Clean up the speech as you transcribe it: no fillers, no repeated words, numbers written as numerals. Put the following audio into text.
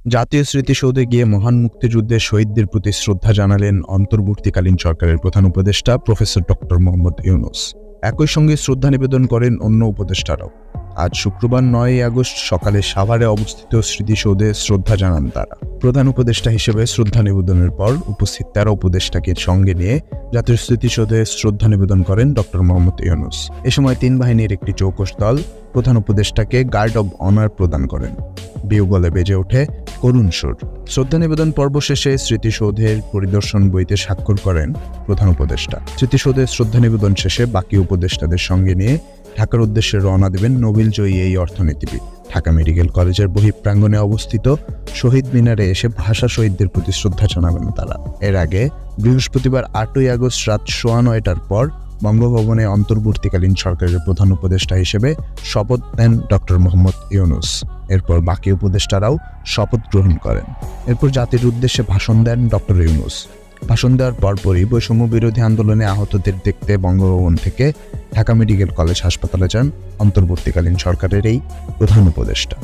জাতীয় স্মৃতিসৌধে গিয়ে মহান মুক্তিযুদ্ধের শহীদদের প্রতি শ্রদ্ধা জানালেন অন্তর্বর্তীকালীন সরকারের প্রধান উপদেষ্টা প্রফেসর ডক্টর মোহাম্মদ ইউনূস। একই সঙ্গে শ্রদ্ধা নিবেদন করেন অন্য উপদেষ্টারাও। আজ শুক্রবার 9 আগস্ট সকালে সাভারে অবস্থিত স্মৃতিসৌধে শ্রদ্ধা জানান তারা। প্রধান উপদেষ্টা হিসেবে শ্রদ্ধা নিবেদনের পর উপস্থিত 13 উপদেষ্টাকে সঙ্গে নিয়ে জাতীয় স্মৃতিসৌধে শ্রদ্ধা নিবেদন করেন ডক্টর মোহাম্মদ ইউনূস। এ সময় 3 বাহিনীর একটি চৌকস দল প্রধান উপদেষ্টাকে গার্ড অব অনার প্রদান করেন। বিউগলে বেজে ওঠে করুণ সুর। শ্রদ্ধা নিবেদন পর্ব শেষে স্মৃতিসৌধের পরিদর্শন বইতে স্বাক্ষর করেন প্রধান উপদেষ্টা। স্মৃতিসৌধে শ্রদ্ধা নিবেদন শেষে বাকি উপদেষ্টাদের সঙ্গে নিয়ে ঢাকার উদ্দেশ্যে রওনা দেবেন নোবেলজয়ী এই অর্থনীতিবিদ। ঢাকা মেডিকেল কলেজের বহিঃপ্রাঙ্গণে অবস্থিত শহীদ মিনারে এসে ভাষা শহীদদের প্রতি শ্রদ্ধা জানাবেন তারা। এর আগে বৃহস্পতিবার 8 আগস্ট রাত 9:15টার পর বঙ্গভবনে অন্তর্বর্তীকালীন সরকারের প্রধান উপদেষ্টা হিসেবে শপথ নেন ডক্টর মোহাম্মদ ইউনূস। এরপর বাকি উপদেষ্টারাও শপথ গ্রহণ করেন। এরপর জাতির উদ্দেশ্যে ভাষণ দেন ডক্টর ইউনূস। ভাষণ দেওয়ার পরপরই বৈষম্য বিরোধী আন্দোলনে আহতদের দেখতে বঙ্গভবন থেকে ঢাকা মেডিকেল কলেজ হাসপাতালে যান অন্তর্বর্তীকালীন সরকারের এই প্রধান উপদেষ্টা।